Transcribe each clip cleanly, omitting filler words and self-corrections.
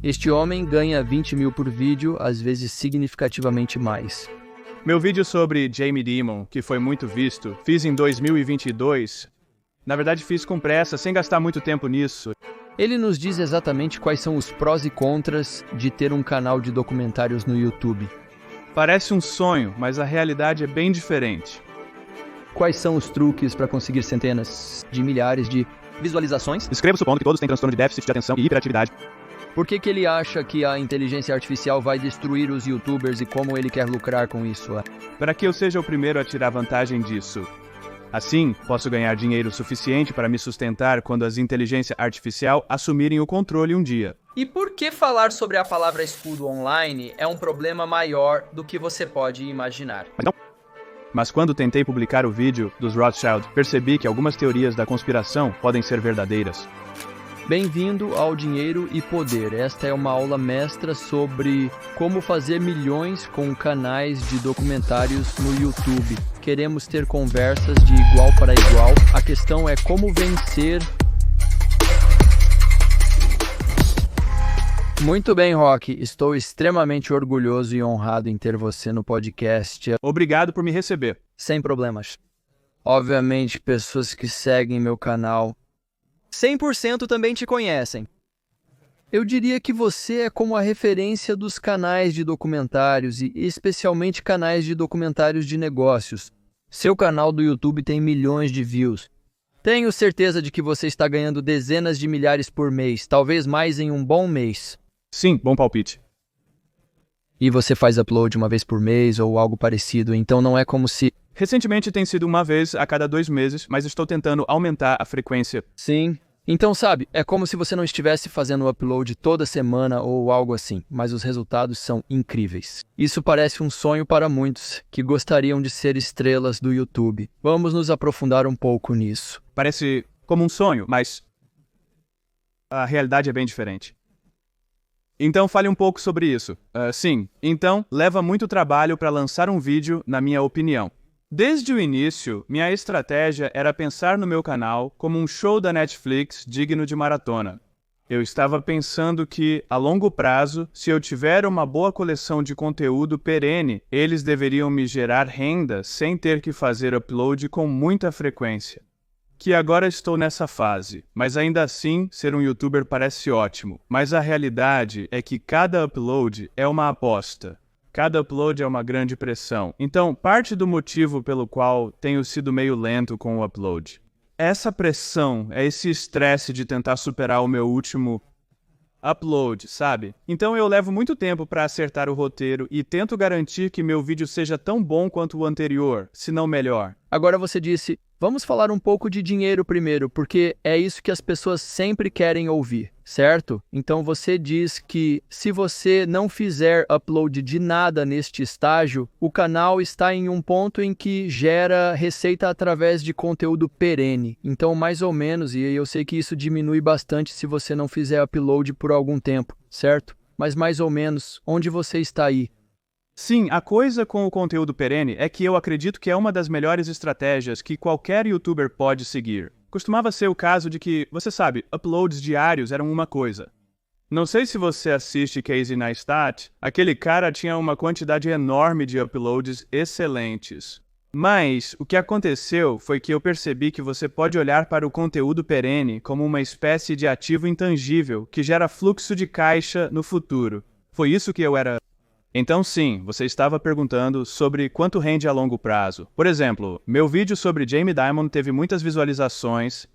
Este homem ganha 20 mil por vídeo, às vezes significativamente mais. Meu vídeo sobre Jamie Dimon, que foi muito visto, fiz em 2022. Na verdade, fiz com pressa, sem gastar muito tempo nisso. Ele nos diz exatamente quais são os prós e contras de ter um canal de documentários no YouTube. Parece um sonho, mas a realidade é bem diferente. Quais são os truques para conseguir centenas de milhares de visualizações? Escrevo supondo que todos têm transtorno de déficit de atenção e hiperatividade. Por que ele acha que a inteligência artificial vai destruir os YouTubers e como ele quer lucrar com isso? Para que eu seja o primeiro a tirar vantagem disso. Assim, posso ganhar dinheiro suficiente para me sustentar quando as inteligências artificiais assumirem o controle um dia. E por que falar sobre a palavra escudo online é um problema maior do que você pode imaginar? Mas quando tentei publicar o vídeo dos Rothschild, percebi que algumas teorias da conspiração podem ser verdadeiras. Bem-vindo ao Dinheiro e Poder. Esta é uma aula mestra sobre como fazer milhões com canais de documentários no YouTube. Queremos ter conversas de igual para igual. A questão é como vencer. Muito bem, Rock. Estou extremamente orgulhoso e honrado em ter você no podcast. Obrigado por me receber. Sem problemas. Obviamente, pessoas que seguem meu canal 100% também te conhecem. Eu diria que você é como a referência dos canais de documentários e especialmente canais de documentários de negócios. Seu canal do YouTube tem milhões de views. Tenho certeza de que você está ganhando dezenas de milhares por mês, talvez mais em um bom mês. Sim, bom palpite. E você faz upload uma vez por mês ou algo parecido, então não é como se... Recentemente tem sido uma vez a cada 2 meses, mas estou tentando aumentar a frequência. Sim. Então, sabe, é como se você não estivesse fazendo upload toda semana ou algo assim, mas os resultados são incríveis. Isso parece um sonho para muitos que gostariam de ser estrelas do YouTube. Vamos nos aprofundar um pouco nisso. Parece como um sonho, mas a realidade é bem diferente. Então fale um pouco sobre isso. Sim, então leva muito trabalho para lançar um vídeo, na minha opinião. Desde o início, minha estratégia era pensar no meu canal como um show da Netflix digno de maratona. Eu estava pensando que, a longo prazo, se eu tiver uma boa coleção de conteúdo perene, eles deveriam me gerar renda sem ter que fazer upload com muita frequência. Que agora estou nessa fase, mas ainda assim, ser um YouTuber parece ótimo. Mas a realidade é que cada upload é uma aposta. Cada upload é uma grande pressão. Então, parte do motivo pelo qual tenho sido meio lento com o upload. Essa pressão, é esse estresse de tentar superar o meu último upload, sabe? Então eu levo muito tempo para acertar o roteiro e tento garantir que meu vídeo seja tão bom quanto o anterior, se não melhor. Agora você disse, vamos falar um pouco de dinheiro primeiro, porque é isso que as pessoas sempre querem ouvir, certo? Então você diz que se você não fizer upload de nada neste estágio, o canal está em um ponto em que gera receita através de conteúdo perene. Então mais ou menos, e eu sei que isso diminui bastante se você não fizer upload por algum tempo, certo? Mas mais ou menos, onde você está aí? Sim, a coisa com o conteúdo perene é que eu acredito que é uma das melhores estratégias que qualquer YouTuber pode seguir. Costumava ser o caso de que, você sabe, uploads diários eram uma coisa. Não sei se você assiste Casey Neistat, aquele cara tinha uma quantidade enorme de uploads excelentes. Mas o que aconteceu foi que eu percebi que você pode olhar para o conteúdo perene como uma espécie de ativo intangível que gera fluxo de caixa no futuro. Foi isso que eu era... Então sim, você estava perguntando sobre quanto rende a longo prazo. Por exemplo, meu vídeo sobre Jamie Dimon teve muitas visualizações.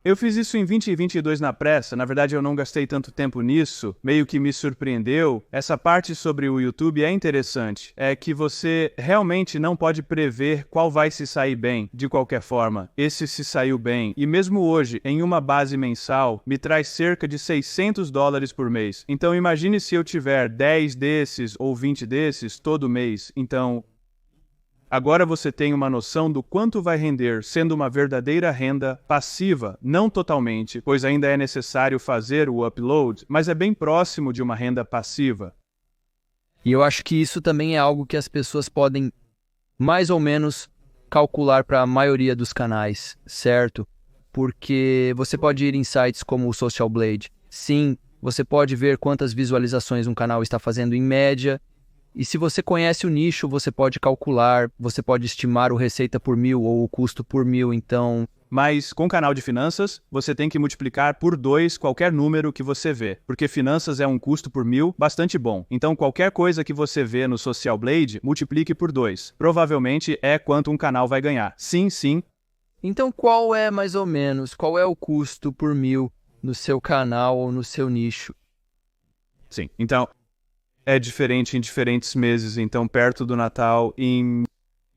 Eu fiz isso em 2022 na pressa, na verdade eu não gastei tanto tempo nisso, meio que me surpreendeu. Essa parte sobre o YouTube é interessante, é que você realmente não pode prever qual vai se sair bem, de qualquer forma. Esse se saiu bem, e mesmo hoje, em uma base mensal, me traz cerca de $600 por mês. Então imagine se eu tiver 10 desses ou 20 desses todo mês, então... Agora você tem uma noção do quanto vai render sendo uma verdadeira renda passiva, não totalmente, pois ainda é necessário fazer o upload, mas é bem próximo de uma renda passiva. E eu acho que isso também é algo que as pessoas podem mais ou menos calcular para a maioria dos canais, certo? Porque você pode ir em sites como o Social Blade. Sim, Você pode ver quantas visualizações um canal está fazendo em média. E se você conhece o nicho, você pode calcular, você pode estimar o receita por mil ou o custo por mil, então... Mas com canal de finanças, você tem que multiplicar por 2 qualquer número que você vê, porque finanças é um custo por mil bastante bom. Então qualquer coisa que você vê no Social Blade, multiplique por 2. Provavelmente é quanto um canal vai ganhar. Sim, sim. Então qual é mais ou menos, qual é o custo por mil no seu canal ou no seu nicho? Sim, então é diferente em diferentes meses. Então perto do Natal, em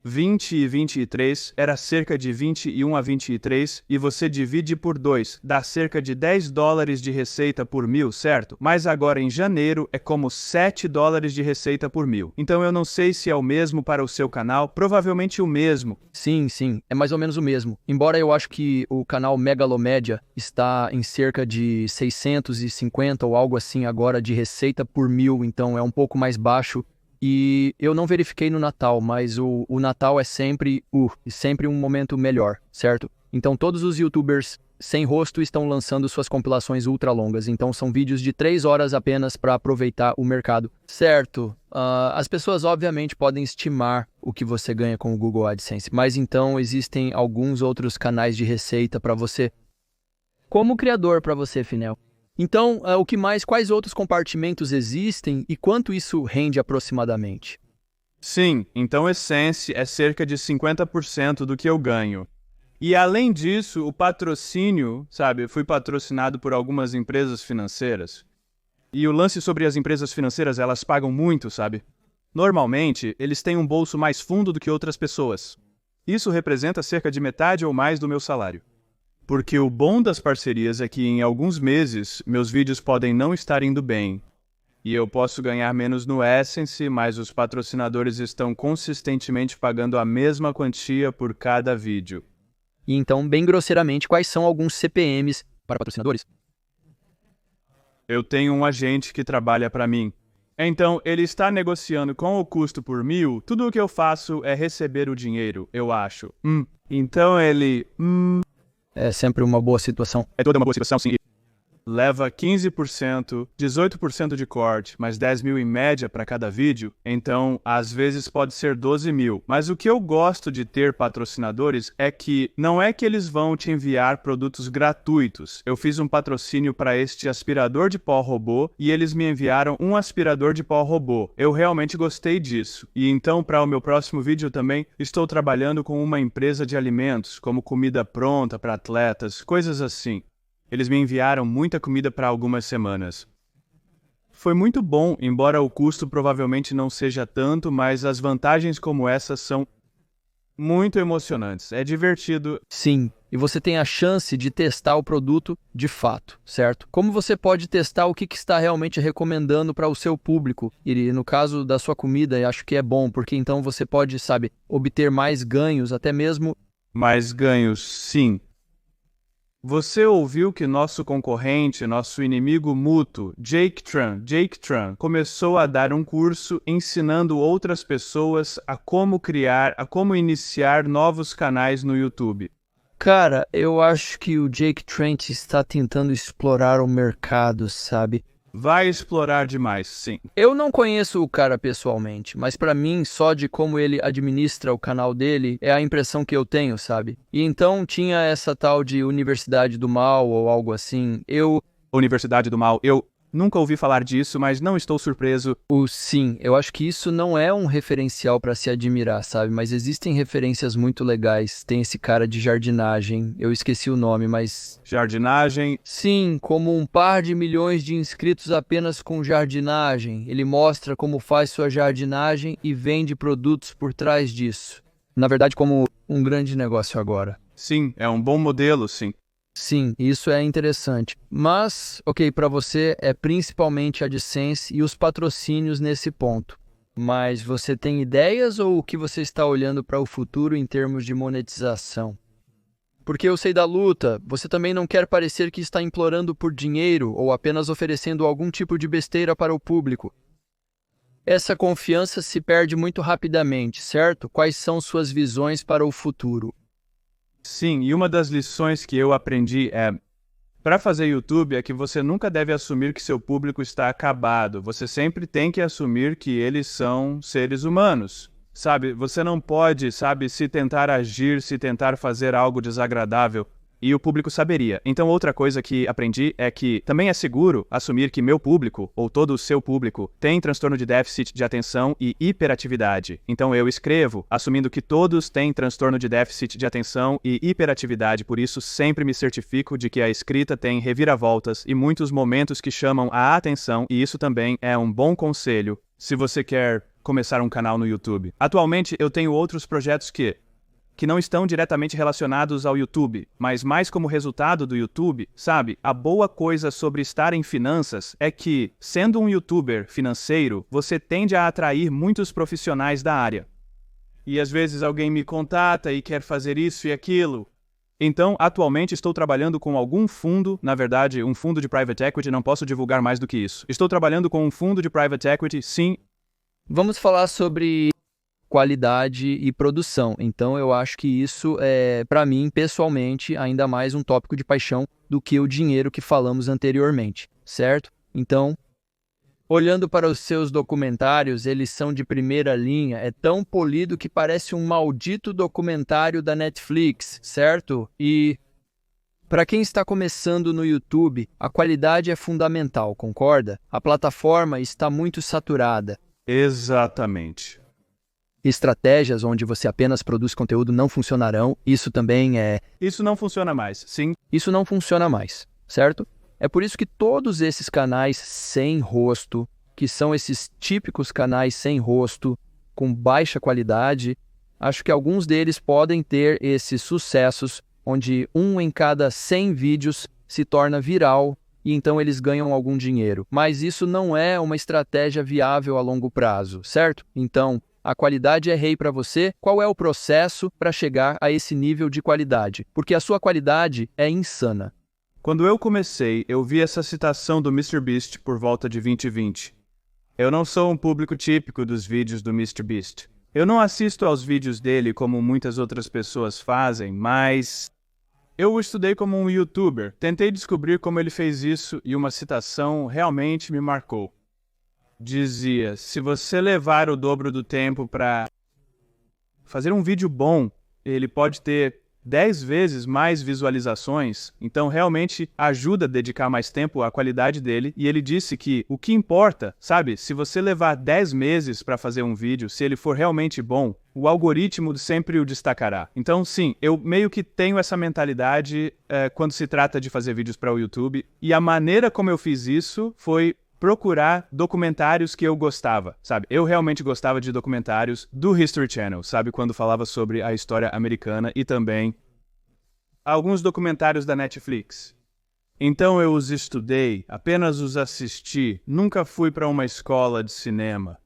20 e 23 era cerca de 21 a 23 e você divide por 2, dá cerca de $10 de receita por mil, certo? Mas agora em janeiro é como $7 de receita por mil. Então eu não sei se é o mesmo para o seu canal, provavelmente o mesmo. Sim, é mais ou menos o mesmo. Embora eu acho que o canal Megalomédia está em cerca de 650 ou algo assim agora de receita por mil, então é um pouco mais baixo. E eu não verifiquei no Natal, mas o Natal é sempre um momento melhor, certo? Então todos os YouTubers sem rosto estão lançando suas compilações ultra longas, então são vídeos de 3 horas apenas para aproveitar o mercado, certo? As pessoas obviamente podem estimar o que você ganha com o Google AdSense, mas então existem alguns outros canais de receita para você, como criador para você, Finel. Então, quais outros compartimentos existem e quanto isso rende aproximadamente? Sim, então Essence é cerca de 50% do que eu ganho. E além disso, o patrocínio, sabe, eu fui patrocinado por algumas empresas financeiras. E o lance sobre as empresas financeiras, elas pagam muito, sabe? Normalmente, eles têm um bolso mais fundo do que outras pessoas. Isso representa cerca de metade ou mais do meu salário. Porque o bom das parcerias é que em alguns meses meus vídeos podem não estar indo bem. E eu posso ganhar menos no Essence, mas os patrocinadores estão consistentemente pagando a mesma quantia por cada vídeo. E então, bem grosseiramente, quais são alguns CPMs para patrocinadores? Eu tenho um agente que trabalha para mim. Então, ele está negociando com o custo por mil, tudo o que eu faço é receber o dinheiro, eu acho. Então ele... É sempre uma boa situação. É toda uma boa situação, sim. Leva 15%, 18% de corte, mais 10 mil em média para cada vídeo, então às vezes pode ser 12 mil. Mas o que eu gosto de ter patrocinadores é que não é que eles vão te enviar produtos gratuitos. Eu fiz um patrocínio para este aspirador de pó robô e eles me enviaram um aspirador de pó robô. Eu realmente gostei disso. E então para o meu próximo vídeo também estou trabalhando com uma empresa de alimentos, como comida pronta para atletas, coisas assim. Eles me enviaram muita comida para algumas semanas. Foi muito bom, embora o custo provavelmente não seja tanto, mas as vantagens como essas são muito emocionantes. É divertido. Sim, e você tem a chance de testar o produto de fato, certo? Como você pode testar o que está realmente recomendando para o seu público? E no caso da sua comida, eu acho que é bom, porque então você pode, obter mais ganhos, até mesmo... Mais ganhos, sim. Você ouviu que nosso concorrente, nosso inimigo mútuo, Jake Tran, começou a dar um curso ensinando outras pessoas a como criar, a como iniciar novos canais no YouTube. Cara, eu acho que o Jake Trent está tentando explorar o mercado, sabe? Vai explorar demais, sim. Eu não conheço o cara pessoalmente, mas pra mim, só de como ele administra o canal dele, é a impressão que eu tenho, sabe? E então tinha essa tal de Universidade do Mal ou algo assim. Universidade do Mal, eu nunca ouvi falar disso, mas não estou surpreso. Sim, eu acho que isso não é um referencial para se admirar, sabe? Mas existem referências muito legais. Tem esse cara de jardinagem, eu esqueci o nome, mas... Jardinagem? Sim, como 1 par de milhões de inscritos apenas com jardinagem. Ele mostra como faz sua jardinagem e vende produtos por trás disso. Na verdade, como um grande negócio agora. Sim, é um bom modelo, sim. Sim, isso é interessante. Mas, para você é principalmente a AdSense e os patrocínios nesse ponto. Mas você tem ideias ou o que você está olhando para o futuro em termos de monetização? Porque eu sei da luta, você também não quer parecer que está implorando por dinheiro ou apenas oferecendo algum tipo de besteira para o público. Essa confiança se perde muito rapidamente, certo? Quais são suas visões para o futuro? Sim, e uma das lições que eu aprendi é... Para fazer YouTube é que você nunca deve assumir que seu público está acabado. Você sempre tem que assumir que eles são seres humanos. Sabe, você não pode, se tentar agir, se tentar fazer algo desagradável, e o público saberia. Então, outra coisa que aprendi é que também é seguro assumir que meu público, ou todo o seu público, tem transtorno de déficit de atenção e hiperatividade. Então, eu escrevo, assumindo que todos têm transtorno de déficit de atenção e hiperatividade, por isso sempre me certifico de que a escrita tem reviravoltas e muitos momentos que chamam a atenção, e isso também é um bom conselho se você quer começar um canal no YouTube. Atualmente, eu tenho outros projetos que não estão diretamente relacionados ao YouTube, mas mais como resultado do YouTube, sabe? A boa coisa sobre estar em finanças é que, sendo um YouTuber financeiro, você tende a atrair muitos profissionais da área. E às vezes alguém me contata e quer fazer isso e aquilo. Então, atualmente estou trabalhando com algum fundo, na verdade, um fundo de private equity, não posso divulgar mais do que isso. Estou trabalhando com um fundo de private equity, sim. Vamos falar sobre qualidade e produção. Então, eu acho que isso é, para mim, pessoalmente, ainda mais um tópico de paixão do que o dinheiro que falamos anteriormente, certo? Então, olhando para os seus documentários, eles são de primeira linha, é tão polido que parece um maldito documentário da Netflix, certo? E para quem está começando no YouTube, a qualidade é fundamental, concorda? A plataforma está muito saturada. Exatamente. Estratégias onde você apenas produz conteúdo não funcionarão, isso também é... Isso não funciona mais, sim. Isso não funciona mais, certo? É por isso que todos esses canais sem rosto, que são esses típicos canais sem rosto, com baixa qualidade, acho que alguns deles podem ter esses sucessos, onde 1 em cada 100 vídeos se torna viral e então eles ganham algum dinheiro. Mas isso não é uma estratégia viável a longo prazo, certo? Então, a qualidade é rei para você. Qual é o processo para chegar a esse nível de qualidade? Porque a sua qualidade é insana. Quando eu comecei, eu vi essa citação do MrBeast por volta de 2020. Eu não sou um público típico dos vídeos do MrBeast. Eu não assisto aos vídeos dele como muitas outras pessoas fazem, mas eu o estudei como um YouTuber. Tentei descobrir como ele fez isso e uma citação realmente me marcou. Dizia, se você levar o dobro do tempo para fazer um vídeo bom, ele pode ter 10 vezes mais visualizações, então realmente ajuda a dedicar mais tempo à qualidade dele. E ele disse que o que importa, sabe, se você levar 10 meses para fazer um vídeo, se ele for realmente bom, o algoritmo sempre o destacará. Então sim, eu meio que tenho essa mentalidade quando se trata de fazer vídeos para o YouTube, e a maneira como eu fiz isso foi procurar documentários que eu gostava, sabe? Eu realmente gostava de documentários do History Channel, sabe? Quando falava sobre a história americana, e também alguns documentários da Netflix. Então eu os estudei, apenas os assisti, nunca fui para uma escola de cinema.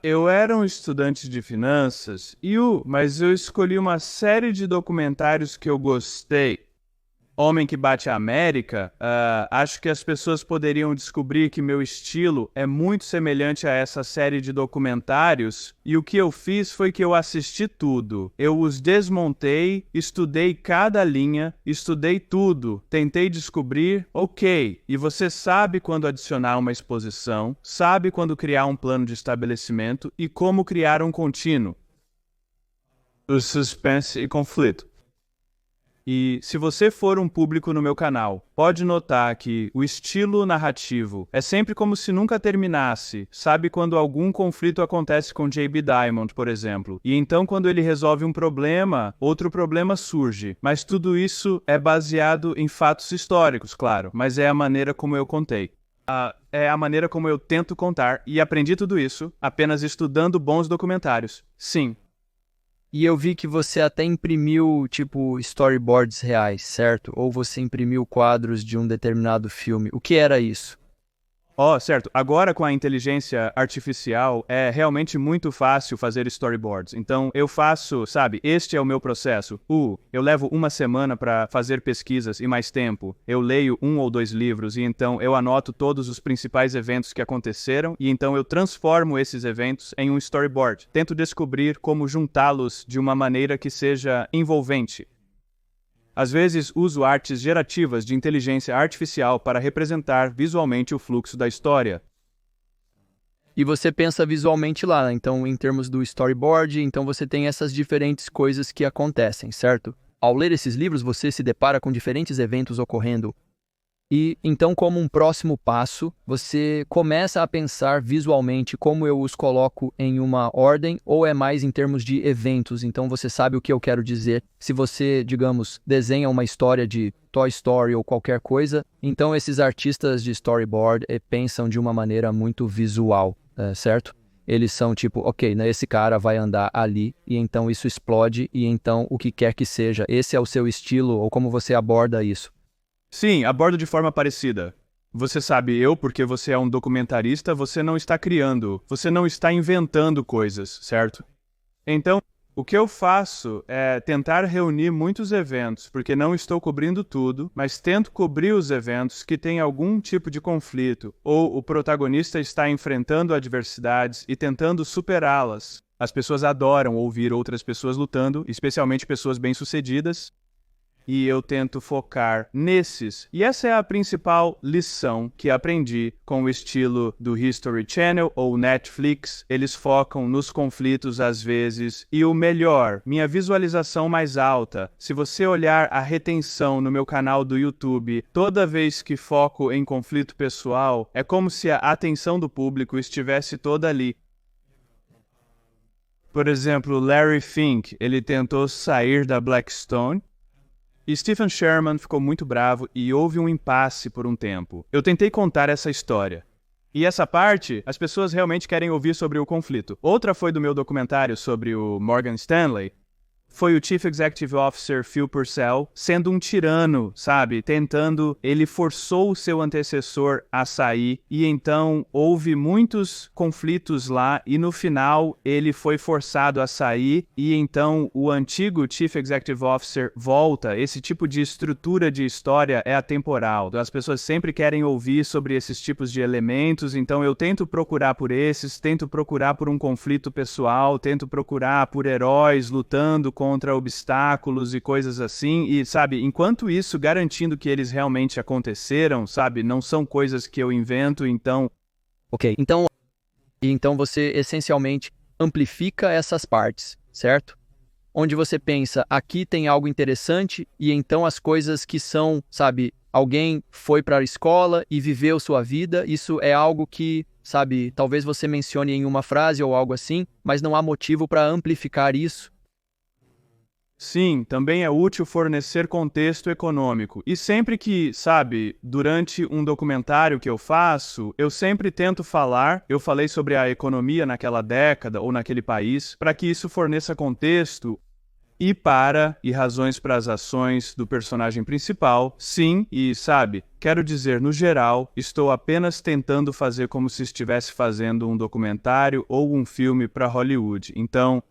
Eu era um estudante de finanças, mas eu escolhi uma série de documentários que eu gostei. Homem que Bate a América, acho que as pessoas poderiam descobrir que meu estilo é muito semelhante a essa série de documentários, e o que eu fiz foi que eu assisti tudo. Eu os desmontei, estudei cada linha, estudei tudo, tentei descobrir, ok, e você sabe quando adicionar uma exposição, sabe quando criar um plano de estabelecimento e como criar um contínuo. O suspense e conflito. E se você for um público no meu canal, pode notar que o estilo narrativo é sempre como se nunca terminasse. Sabe quando algum conflito acontece com J.B. Diamond, por exemplo, e então quando ele resolve um problema, outro problema surge. Mas tudo isso é baseado em fatos históricos, claro, mas é a maneira como eu contei. É a maneira como eu tento contar, e aprendi tudo isso apenas estudando bons documentários. Sim. E eu vi que você até imprimiu, tipo, storyboards reais, certo? Ou você imprimiu quadros de um determinado filme. O que era isso? Certo. Agora com a inteligência artificial é realmente muito fácil fazer storyboards. Então eu faço, sabe, este é o meu processo. Eu levo uma semana para fazer pesquisas e mais tempo. Eu leio 1 ou 2 livros e então eu anoto todos os principais eventos que aconteceram e então eu transformo esses eventos em um storyboard. Tento descobrir como juntá-los de uma maneira que seja envolvente. Às vezes, uso artes gerativas de inteligência artificial para representar visualmente o fluxo da história. E você pensa visualmente lá, então, em termos do storyboard, então você tem essas diferentes coisas que acontecem, certo? Ao ler esses livros, você se depara com diferentes eventos ocorrendo. E então, como um próximo passo, você começa a pensar visualmente como eu os coloco em uma ordem ou é mais em termos de eventos. Então, você sabe o que eu quero dizer. Se você, digamos, desenha uma história de Toy Story ou qualquer coisa, então esses artistas de storyboard pensam de uma maneira muito visual, certo? Eles são tipo, ok, né, esse cara vai andar ali e então isso explode e então o que quer que seja. Esse é o seu estilo ou como você aborda isso? Sim, abordo de forma parecida. Você sabe, porque você é um documentarista, você não está criando, você não está inventando coisas, certo? Então, o que eu faço é tentar reunir muitos eventos, porque não estou cobrindo tudo, mas tento cobrir os eventos que têm algum tipo de conflito, ou o protagonista está enfrentando adversidades e tentando superá-las. As pessoas adoram ouvir outras pessoas lutando, especialmente pessoas bem-sucedidas, e eu tento focar nesses. E essa é a principal lição que aprendi com o estilo do History Channel ou Netflix. Eles focam nos conflitos às vezes. E o melhor, minha visualização mais alta. Se você olhar a retenção no meu canal do YouTube, toda vez que foco em conflito pessoal, é como se a atenção do público estivesse toda ali. Por exemplo, Larry Fink, ele tentou sair da Blackstone, e Stephen Sherman ficou muito bravo e houve um impasse por um tempo. Eu tentei contar essa história. E essa parte, as pessoas realmente querem ouvir sobre o conflito. Outra foi do meu documentário sobre o Morgan Stanley. Foi o Chief Executive Officer Phil Purcell sendo um tirano, sabe? Ele forçou o seu antecessor a sair e então houve muitos conflitos lá e no final ele foi forçado a sair e então o antigo Chief Executive Officer volta. Esse tipo de estrutura de história é atemporal. As pessoas sempre querem ouvir sobre esses tipos de elementos, então eu tento procurar por esses, tento procurar por um conflito pessoal, tento procurar por heróis lutando contra obstáculos e coisas assim, e, sabe, enquanto isso, garantindo que eles realmente aconteceram, sabe, não são coisas que eu invento, então... Ok, então você essencialmente amplifica essas partes, certo? Onde você pensa, aqui tem algo interessante, e então as coisas que são, sabe, alguém foi para a escola e viveu sua vida, isso é algo que, sabe, talvez você mencione em uma frase ou algo assim, mas não há motivo para amplificar isso. Sim, também é útil fornecer contexto econômico. E sempre que, sabe, durante um documentário que eu faço, eu sempre tento falar, eu falei sobre a economia naquela década ou naquele país, para que isso forneça contexto e razões para as ações do personagem principal. Sim, e sabe, quero dizer, no geral, estou apenas tentando fazer como se estivesse fazendo um documentário ou um filme para Hollywood. Então,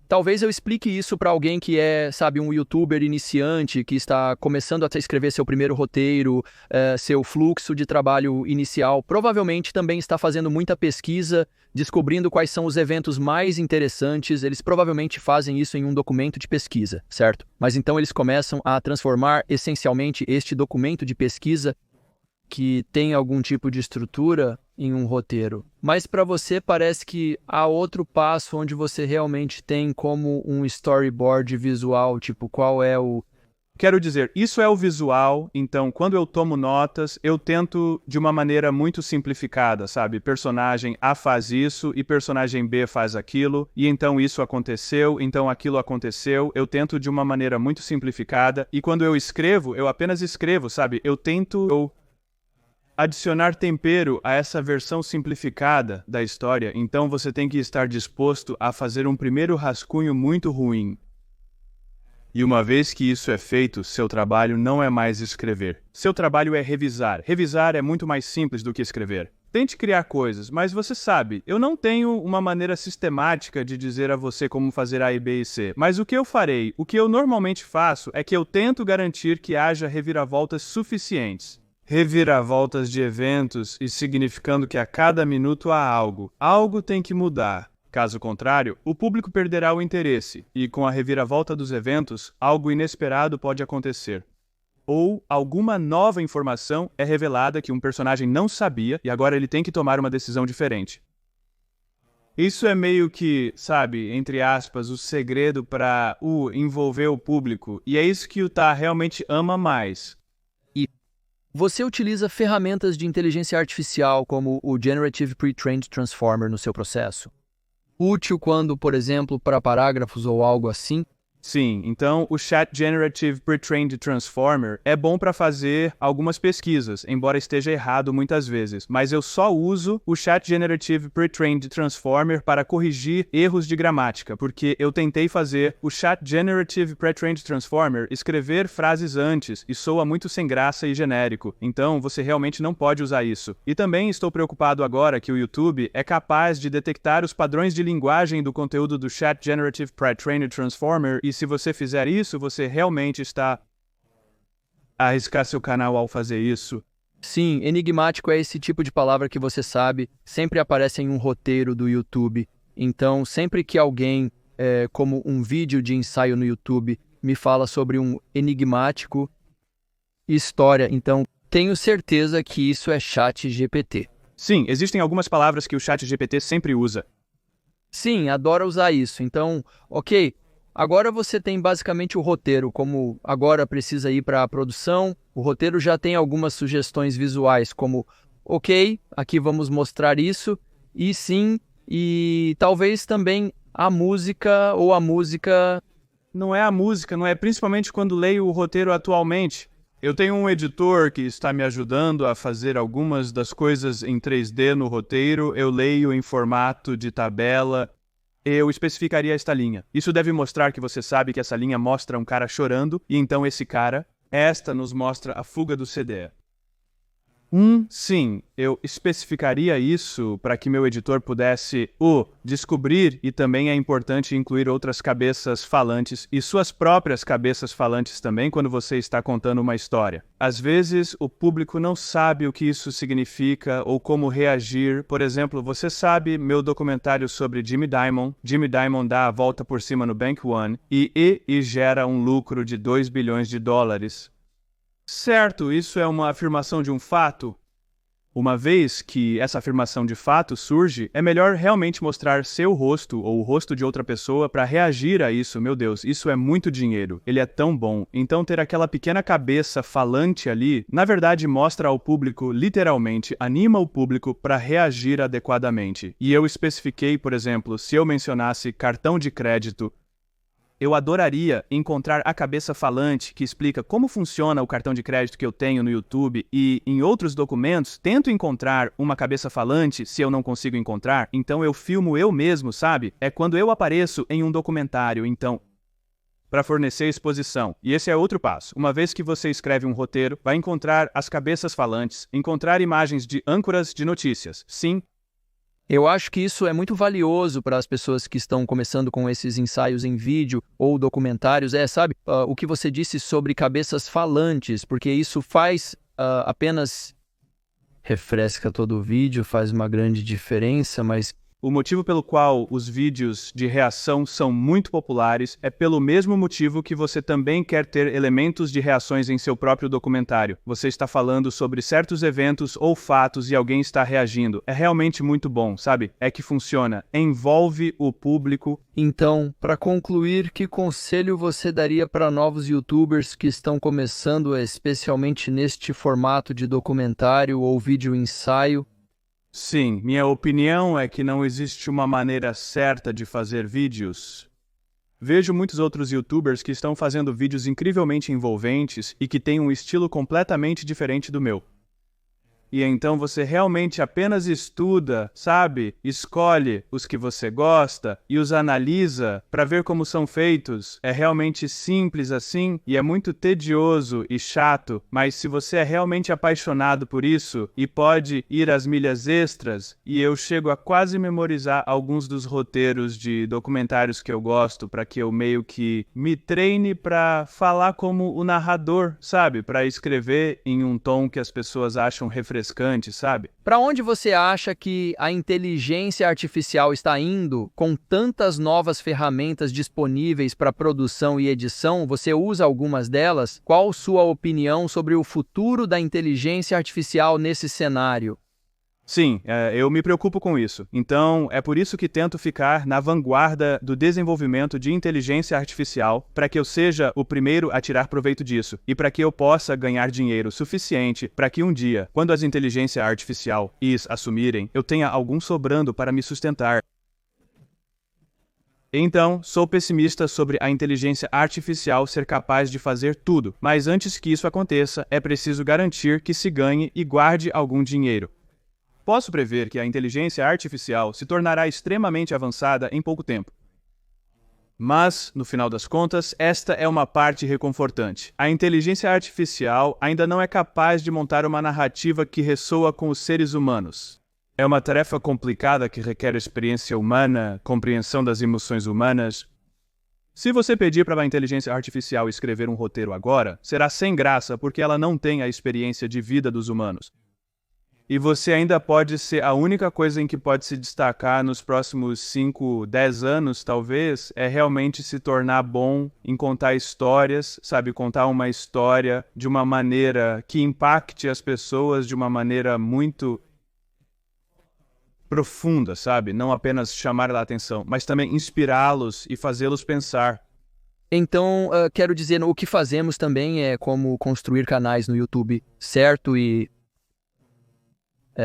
talvez eu explique isso para alguém que é, sabe, um youtuber iniciante, que está começando a escrever seu primeiro roteiro, seu fluxo de trabalho inicial. Provavelmente também está fazendo muita pesquisa, descobrindo quais são os eventos mais interessantes. Eles provavelmente fazem isso em um documento de pesquisa, certo? Mas então eles começam a transformar essencialmente este documento de pesquisa que tem algum tipo de estrutura em um roteiro. Mas para você parece que há outro passo onde você realmente tem como um storyboard visual, tipo, qual é o... Quero dizer, isso é o visual, então quando eu tomo notas, eu tento de uma maneira muito simplificada, sabe? Personagem A faz isso e personagem B faz aquilo, e então isso aconteceu, então aquilo aconteceu. Eu tento de uma maneira muito simplificada, e quando eu escrevo, eu apenas escrevo, sabe? Eu tento adicionar tempero a essa versão simplificada da história, então você tem que estar disposto a fazer um primeiro rascunho muito ruim. E uma vez que isso é feito, seu trabalho não é mais escrever. Seu trabalho é revisar. Revisar é muito mais simples do que escrever. Tente criar coisas, mas você sabe, eu não tenho uma maneira sistemática de dizer a você como fazer A, B e C. Mas o que eu farei, o que eu normalmente faço, é que eu tento garantir que haja reviravoltas suficientes. Reviravoltas de eventos e significando que a cada minuto há algo. Algo tem que mudar. Caso contrário, o público perderá o interesse e, com a reviravolta dos eventos, algo inesperado pode acontecer. Ou alguma nova informação é revelada que um personagem não sabia e agora ele tem que tomar uma decisão diferente. Isso é meio que, sabe, entre aspas, o segredo para envolver o público, e é isso que o Tá realmente ama mais. E você utiliza ferramentas de inteligência artificial como o Generative Pre-trained Transformer no seu processo? Útil quando, por exemplo, para parágrafos ou algo assim? Sim, então o Chat Generative Pre-trained Transformer é bom para fazer algumas pesquisas, embora esteja errado muitas vezes, mas eu só uso o Chat Generative Pre-trained Transformer para corrigir erros de gramática, porque eu tentei fazer o Chat Generative Pre-trained Transformer escrever frases antes e soa muito sem graça e genérico, então você realmente não pode usar isso. E também estou preocupado agora que o YouTube é capaz de detectar os padrões de linguagem do conteúdo do Chat Generative Pre-trained Transformer e se você fizer isso, você realmente está a arriscar seu canal ao fazer isso. Sim, enigmático é esse tipo de palavra que você sabe, sempre aparece em um roteiro do YouTube. Então, sempre que alguém, como um vídeo de ensaio no YouTube, me fala sobre um enigmático história, então tenho certeza que isso é ChatGPT. Sim, existem algumas palavras que o ChatGPT sempre usa. Sim, adora usar isso. Então, ok. Agora você tem basicamente o roteiro, como agora precisa ir para a produção, o roteiro já tem algumas sugestões visuais, como, ok, aqui vamos mostrar isso, e sim, e talvez também a música ou a música... Não é a música, não é principalmente quando leio o roteiro atualmente. Eu tenho um editor que está me ajudando a fazer algumas das coisas em 3D no roteiro, eu leio em formato de tabela. Eu especificaria esta linha. Isso deve mostrar que você sabe que essa linha mostra um cara chorando, e então esta nos mostra a fuga do CD. Sim, eu especificaria isso para que meu editor pudesse descobrir, e também é importante incluir outras cabeças falantes e suas próprias cabeças falantes também quando você está contando uma história. Às vezes, o público não sabe o que isso significa ou como reagir. Por exemplo, você sabe meu documentário sobre Jimmy Diamond. Jimmy Diamond dá a volta por cima no Bank One e gera um lucro de 2 bilhões de dólares. Certo, isso é uma afirmação de um fato. Uma vez que essa afirmação de fato surge, é melhor realmente mostrar seu rosto ou o rosto de outra pessoa para reagir a isso. Meu Deus, isso é muito dinheiro. Ele é tão bom. Então ter aquela pequena cabeça falante ali, na verdade mostra ao público, literalmente, anima o público para reagir adequadamente. E eu especifiquei, por exemplo, se eu mencionasse cartão de crédito, eu adoraria encontrar a cabeça falante que explica como funciona o cartão de crédito que eu tenho no YouTube e, em outros documentos, tento encontrar uma cabeça falante se eu não consigo encontrar, então eu filmo eu mesmo, sabe? É quando eu apareço em um documentário, então, para fornecer exposição. E esse é outro passo. Uma vez que você escreve um roteiro, vai encontrar as cabeças falantes, encontrar imagens de âncoras de notícias. Sim, Eu acho que isso é muito valioso para as pessoas que estão começando com esses ensaios em vídeo ou documentários. Sabe, o que você disse sobre cabeças falantes, porque isso faz apenas refresca todo o vídeo, faz uma grande diferença, mas o motivo pelo qual os vídeos de reação são muito populares é pelo mesmo motivo que você também quer ter elementos de reações em seu próprio documentário. Você está falando sobre certos eventos ou fatos e alguém está reagindo. É realmente muito bom, sabe? É que funciona. Envolve o público. Então, para concluir, que conselho você daria para novos YouTubers que estão começando, especialmente neste formato de documentário ou vídeo ensaio? Sim, minha opinião é que não existe uma maneira certa de fazer vídeos. Vejo muitos outros YouTubers que estão fazendo vídeos incrivelmente envolventes e que têm um estilo completamente diferente do meu. E então você realmente apenas estuda, sabe? Escolhe os que você gosta e os analisa para ver como são feitos. É realmente simples assim e é muito tedioso e chato, mas se você é realmente apaixonado por isso e pode ir às milhas extras, e eu chego a quase memorizar alguns dos roteiros de documentários que eu gosto para que eu meio que me treine para falar como o narrador, sabe? Para escrever em um tom que as pessoas acham refrescante refrescante, sabe? Para onde você acha que a inteligência artificial está indo com tantas novas ferramentas disponíveis para produção e edição? Você usa algumas delas? Qual sua opinião sobre o futuro da inteligência artificial nesse cenário? Sim, eu me preocupo com isso. Então, é por isso que tento ficar na vanguarda do desenvolvimento de inteligência artificial, para que eu seja o primeiro a tirar proveito disso e para que eu possa ganhar dinheiro suficiente para que um dia, quando as inteligências artificiais assumirem, eu tenha algum sobrando para me sustentar. Então, sou pessimista sobre a inteligência artificial ser capaz de fazer tudo, mas antes que isso aconteça, é preciso garantir que se ganhe e guarde algum dinheiro. Posso prever que a inteligência artificial se tornará extremamente avançada em pouco tempo. Mas, no final das contas, esta é uma parte reconfortante. A inteligência artificial ainda não é capaz de montar uma narrativa que ressoa com os seres humanos. É uma tarefa complicada que requer experiência humana, compreensão das emoções humanas. Se você pedir para a inteligência artificial escrever um roteiro agora, será sem graça porque ela não tem a experiência de vida dos humanos. E você ainda pode ser a única coisa em que pode se destacar nos próximos 5, 10 anos, talvez, é realmente se tornar bom em contar histórias, sabe? Contar uma história de uma maneira que impacte as pessoas de uma maneira muito profunda, sabe? Não apenas chamar a atenção, mas também inspirá-los e fazê-los pensar. Então, quero dizer, o que fazemos também é como construir canais no YouTube, certo? E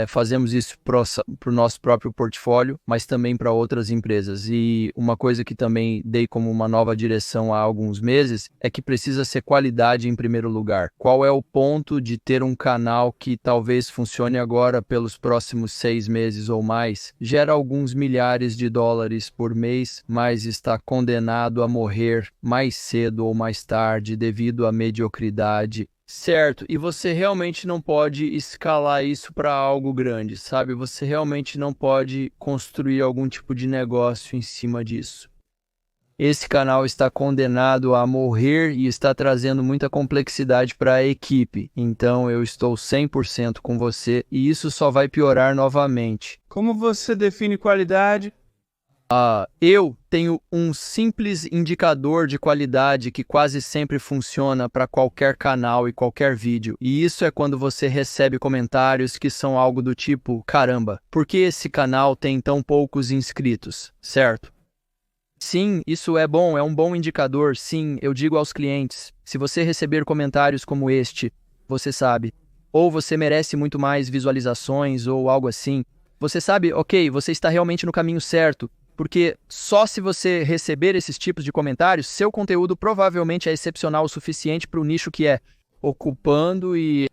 fazemos isso para o nosso próprio portfólio, mas também para outras empresas. E uma coisa que também dei como uma nova direção há alguns meses é que precisa ser qualidade em primeiro lugar. Qual é o ponto de ter um canal que talvez funcione agora pelos próximos 6 meses ou mais, gera alguns milhares de dólares por mês, mas está condenado a morrer mais cedo ou mais tarde devido à mediocridade? Certo, e você realmente não pode escalar isso para algo grande, sabe? Você realmente não pode construir algum tipo de negócio em cima disso. Esse canal está condenado a morrer e está trazendo muita complexidade para a equipe. Então eu estou 100% com você e isso só vai piorar novamente. Como você define qualidade? Eu tenho um simples indicador de qualidade que quase sempre funciona para qualquer canal e qualquer vídeo. E isso é quando você recebe comentários que são algo do tipo: caramba, por que esse canal tem tão poucos inscritos? Certo? Sim, isso é bom, é um bom indicador. Sim, eu digo aos clientes, se você receber comentários como este, você sabe, ou você merece muito mais visualizações ou algo assim, você sabe, ok, você está realmente no caminho certo. Porque só se você receber esses tipos de comentários, seu conteúdo provavelmente é excepcional o suficiente para o nicho que é ocupando e...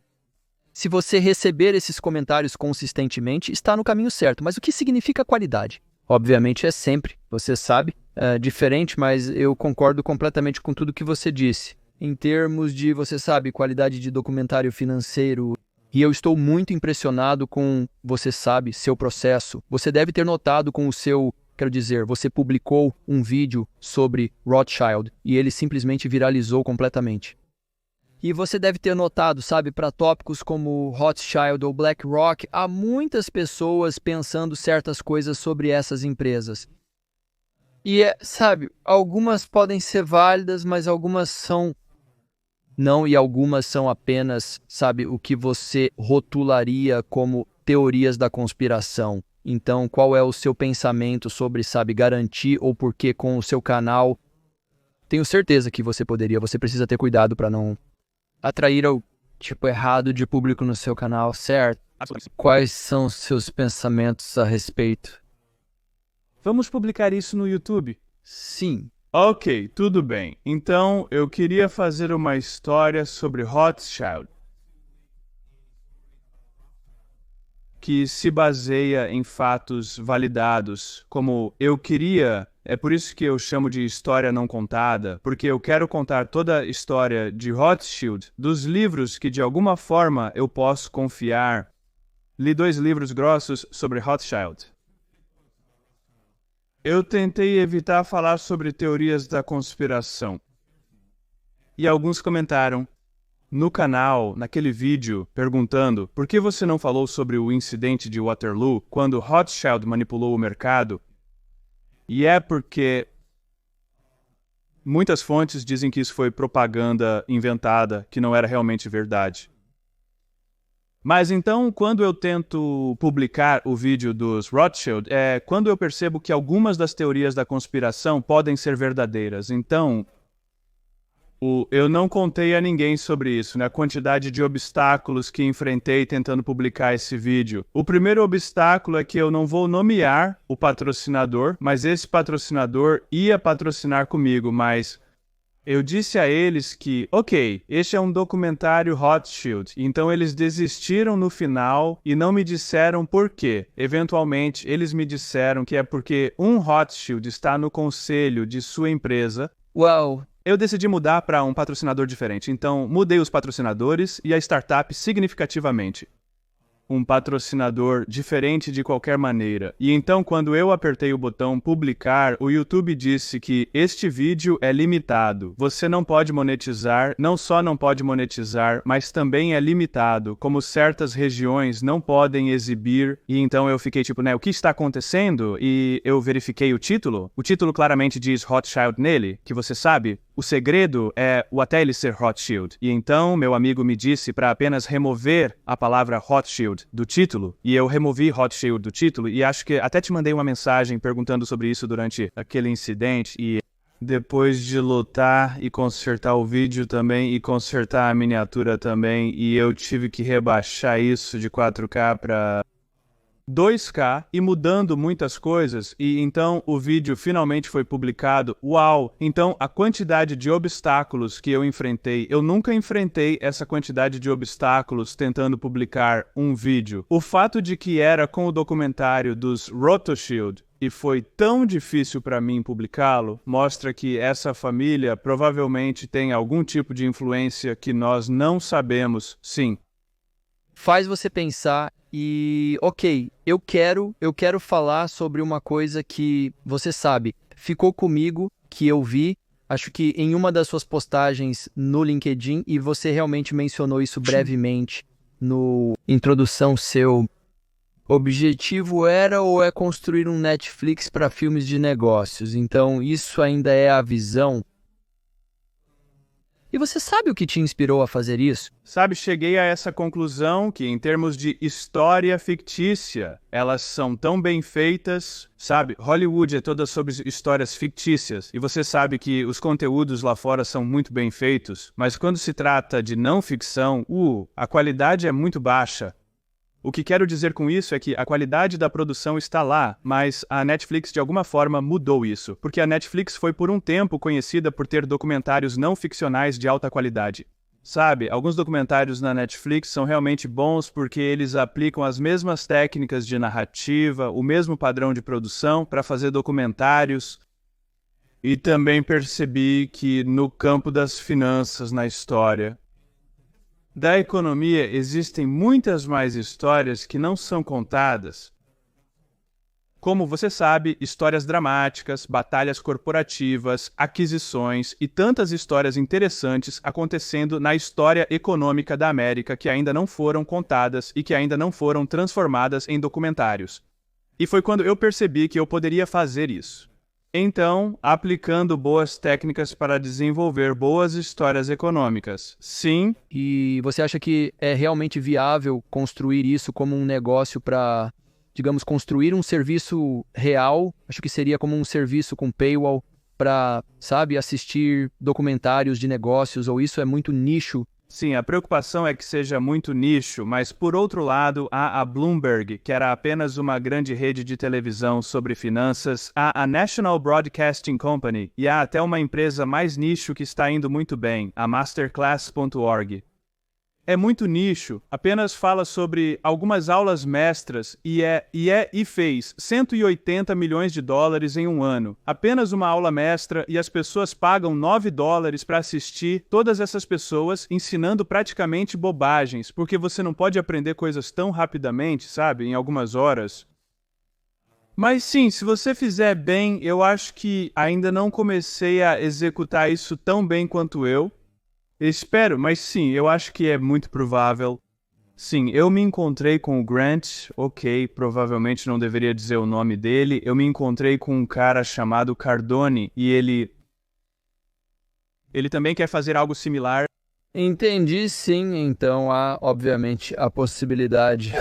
Se você receber esses comentários consistentemente, está no caminho certo. Mas o que significa qualidade? Obviamente é sempre, você sabe, diferente, mas eu concordo completamente com tudo que você disse. Em termos de, você sabe, qualidade de documentário financeiro... E eu estou muito impressionado com, você sabe, seu processo. Você deve ter notado com o seu... Quero dizer, você publicou um vídeo sobre Rothschild e ele simplesmente viralizou completamente. E você deve ter notado, sabe, para tópicos como Rothschild ou BlackRock, há muitas pessoas pensando certas coisas sobre essas empresas. E, sabe, algumas podem ser válidas, mas algumas são não, e algumas são apenas, sabe, o que você rotularia como teorias da conspiração. Então, qual é o seu pensamento sobre, sabe, garantir ou por que com o seu canal? Tenho certeza que você precisa ter cuidado para não atrair o tipo errado de público no seu canal, certo? Quais são os seus pensamentos a respeito? Vamos publicar isso no YouTube? Sim. Ok, tudo bem. Então, eu queria fazer uma história sobre Rothschild, que se baseia em fatos validados, como eu queria... É por isso que eu chamo de história não contada, porque eu quero contar toda a história de Rothschild, dos livros que de alguma forma eu posso confiar. Li 2 livros grossos sobre Rothschild. Eu tentei evitar falar sobre teorias da conspiração. E alguns comentaram: no canal, naquele vídeo, perguntando por que você não falou sobre o incidente de Waterloo quando Rothschild manipulou o mercado. E é porque muitas fontes dizem que isso foi propaganda inventada, que não era realmente verdade. Mas então, quando eu tento publicar o vídeo dos Rothschild, é quando eu percebo que algumas das teorias da conspiração podem ser verdadeiras. Então, eu não contei a ninguém sobre isso, né? A quantidade de obstáculos que enfrentei tentando publicar esse vídeo. O primeiro obstáculo é que eu não vou nomear o patrocinador, mas esse patrocinador ia patrocinar comigo, mas eu disse a eles que, ok, este é um documentário Rothschild, então eles desistiram no final e não me disseram por quê. Eventualmente, eles me disseram que é porque um Rothschild está no conselho de sua empresa. Uau! Eu decidi mudar para um patrocinador diferente, então mudei os patrocinadores e a startup significativamente. Um patrocinador diferente de qualquer maneira. E então, quando eu apertei o botão publicar, o YouTube disse que este vídeo é limitado. Você não pode monetizar, não só não pode monetizar, mas também é limitado, como certas regiões não podem exibir. E então eu fiquei tipo, né, o que está acontecendo? E eu verifiquei o título. O título claramente diz Rothschild nele, que você sabe. O segredo é o até ele ser Rothschild. E então, meu amigo me disse para apenas remover a palavra Rothschild do título. E eu removi Rothschild do título. E acho que até te mandei uma mensagem perguntando sobre isso durante aquele incidente. E depois de lutar e consertar o vídeo também e consertar a miniatura também. E eu tive que rebaixar isso de 4K para 2K e mudando muitas coisas, e então o vídeo finalmente foi publicado. Uau! Então a quantidade de obstáculos que eu enfrentei, eu nunca enfrentei essa quantidade de obstáculos tentando publicar um vídeo. O fato de que era com o documentário dos Rothschild e foi tão difícil para mim publicá-lo, mostra que essa família provavelmente tem algum tipo de influência que nós não sabemos. Sim. Faz você pensar e, ok, eu quero falar sobre uma coisa que, você sabe, ficou comigo, que eu vi, acho que em uma das suas postagens no LinkedIn, e você realmente mencionou isso brevemente no introdução seu. Objetivo era ou é construir um Netflix para filmes de negócios, então isso ainda é a visão. E você sabe o que te inspirou a fazer isso? Sabe, cheguei a essa conclusão que, em termos de história fictícia, elas são tão bem feitas. Sabe, Hollywood é toda sobre histórias fictícias, e você sabe que os conteúdos lá fora são muito bem feitos, mas quando se trata de não ficção, a qualidade é muito baixa. O que quero dizer com isso é que a qualidade da produção está lá, mas a Netflix de alguma forma mudou isso, porque a Netflix foi por um tempo conhecida por ter documentários não ficcionais de alta qualidade. Sabe, alguns documentários na Netflix são realmente bons porque eles aplicam as mesmas técnicas de narrativa, o mesmo padrão de produção para fazer documentários. E também percebi que no campo das finanças na história da economia existem muitas mais histórias que não são contadas. Como você sabe, histórias dramáticas, batalhas corporativas, aquisições e tantas histórias interessantes acontecendo na história econômica da América que ainda não foram contadas e que ainda não foram transformadas em documentários. E foi quando eu percebi que eu poderia fazer isso. Então, aplicando boas técnicas para desenvolver boas histórias econômicas. Sim. E você acha que é realmente viável construir isso como um negócio para, digamos, construir um serviço real? Acho que seria como um serviço com paywall para, sabe, assistir documentários de negócios, ou isso é muito nicho? Sim, a preocupação é que seja muito nicho, mas por outro lado, há a Bloomberg, que era apenas uma grande rede de televisão sobre finanças, há a National Broadcasting Company e há até uma empresa mais nicho que está indo muito bem, a Masterclass.org. É muito nicho, apenas fala sobre algumas aulas mestras e fez 180 milhões de dólares em um ano. Apenas uma aula mestra e as pessoas pagam $9 para assistir todas essas pessoas ensinando praticamente bobagens, porque você não pode aprender coisas tão rapidamente, sabe, em algumas horas. Mas sim, se você fizer bem, eu acho que ainda não comecei a executar isso tão bem quanto eu. Espero, mas sim, eu acho que é muito provável. Sim, eu me encontrei com o Grant, ok, provavelmente não deveria dizer o nome dele. Eu me encontrei com um cara chamado Cardone e ele também quer fazer algo similar. Entendi, sim. Então há, obviamente, a possibilidade.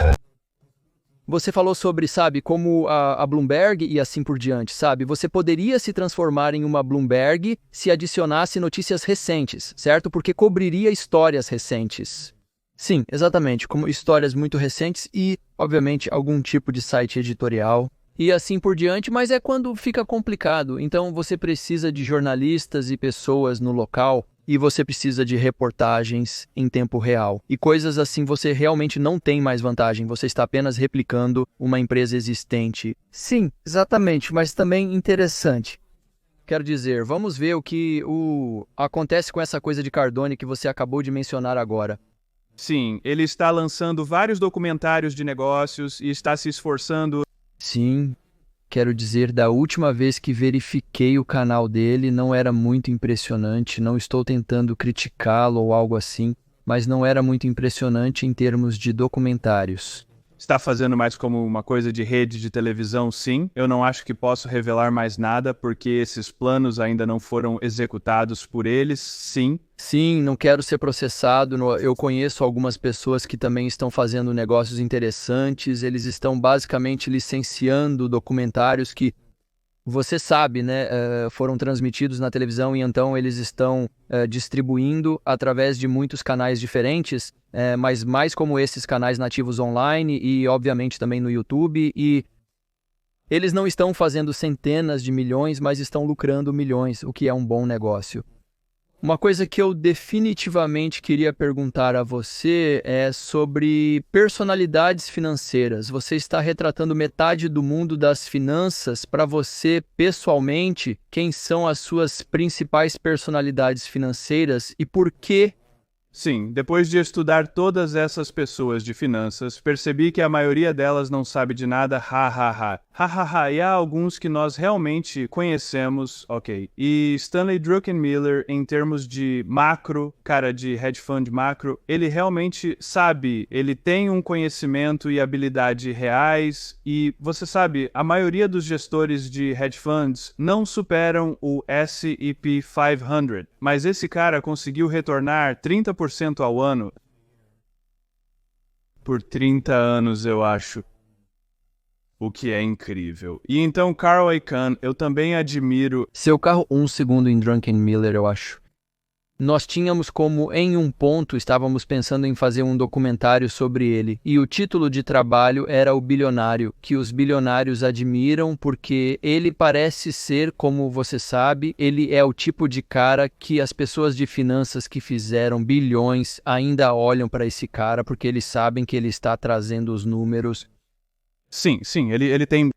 Você falou sobre, sabe, como a Bloomberg e assim por diante, sabe? Você poderia se transformar em uma Bloomberg se adicionasse notícias recentes, certo? Porque cobriria histórias recentes. Sim, exatamente, como histórias muito recentes e, obviamente, algum tipo de site editorial e assim por diante, mas é quando fica complicado. Então você precisa de jornalistas e pessoas no local e você precisa de reportagens em tempo real. E coisas assim você realmente não tem mais vantagem, você está apenas replicando uma empresa existente. Sim, exatamente, mas também interessante. Quero dizer, vamos ver o que acontece com essa coisa de Cardone que você acabou de mencionar agora. Sim, ele está lançando vários documentários de negócios e está se esforçando. Sim, quero dizer, da última vez que verifiquei o canal dele, não era muito impressionante. Não estou tentando criticá-lo ou algo assim, mas não era muito impressionante em termos de documentários. Está fazendo mais como uma coisa de rede de televisão, sim. Eu não acho que posso revelar mais nada, porque esses planos ainda não foram executados por eles, sim. Sim, não quero ser processado. Eu conheço algumas pessoas que também estão fazendo negócios interessantes. Eles estão basicamente licenciando documentários que, você sabe, né, foram transmitidos na televisão e então eles estão distribuindo através de muitos canais diferentes, mas mais como esses canais nativos online e, obviamente, também no YouTube. E eles não estão fazendo centenas de milhões, mas estão lucrando milhões, o que é um bom negócio. Uma coisa que eu definitivamente queria perguntar a você é sobre personalidades financeiras. Você está retratando metade do mundo das finanças. Para você, pessoalmente, quem são as suas principais personalidades financeiras e por quê? Sim, depois de estudar todas essas pessoas de finanças, percebi que a maioria delas não sabe de nada, ha. E há alguns que nós realmente conhecemos, ok. E Stanley Druckenmiller, em termos de macro, cara de hedge fund macro, ele realmente sabe, ele tem um conhecimento e habilidade reais, e você sabe, a maioria dos gestores de hedge funds não superam o S&P 500, mas esse cara conseguiu retornar 30% ao ano por 30 anos, eu acho. O que é incrível. E então, Carl Icahn, eu também admiro. Seu carro, um segundo em Druckenmiller, eu acho. Nós tínhamos como, em um ponto, estávamos pensando em fazer um documentário sobre ele, e o título de trabalho era O Bilionário, que os bilionários admiram porque ele parece ser, como você sabe, ele é o tipo de cara que as pessoas de finanças que fizeram bilhões ainda olham para esse cara porque eles sabem que ele está trazendo os números. Sim, ele tem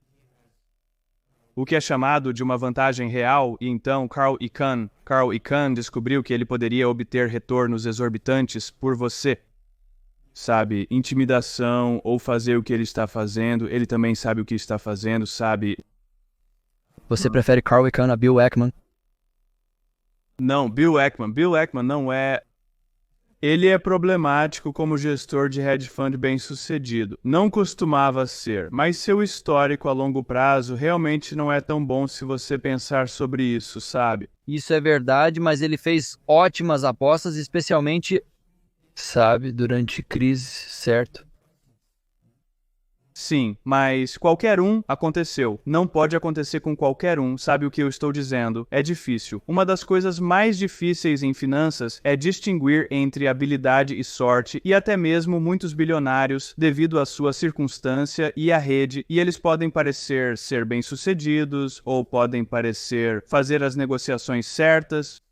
o que é chamado de uma vantagem real, e então Carl Icahn descobriu que ele poderia obter retornos exorbitantes por você. Sabe, intimidação ou fazer o que ele está fazendo, ele também sabe o que está fazendo, sabe? Você prefere Carl Icahn a Bill Ackman? Não, Bill Ackman não é... Ele é problemático como gestor de hedge fund bem-sucedido. Não costumava ser, mas seu histórico a longo prazo realmente não é tão bom se você pensar sobre isso, sabe? Isso é verdade, mas ele fez ótimas apostas, especialmente, sabe, durante crise, certo? Sim, mas qualquer um aconteceu. Não pode acontecer com qualquer um, sabe o que eu estou dizendo? É difícil. Uma das coisas mais difíceis em finanças é distinguir entre habilidade e sorte, e até mesmo muitos bilionários, devido à sua circunstância e à rede, e eles podem parecer ser bem-sucedidos, ou podem parecer fazer as negociações certas.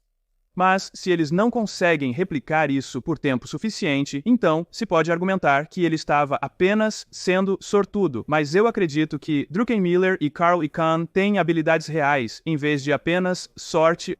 Mas, se eles não conseguem replicar isso por tempo suficiente, então se pode argumentar que ele estava apenas sendo sortudo. Mas eu acredito que Druckenmiller e Carl Icahn têm habilidades reais, em vez de apenas sorte.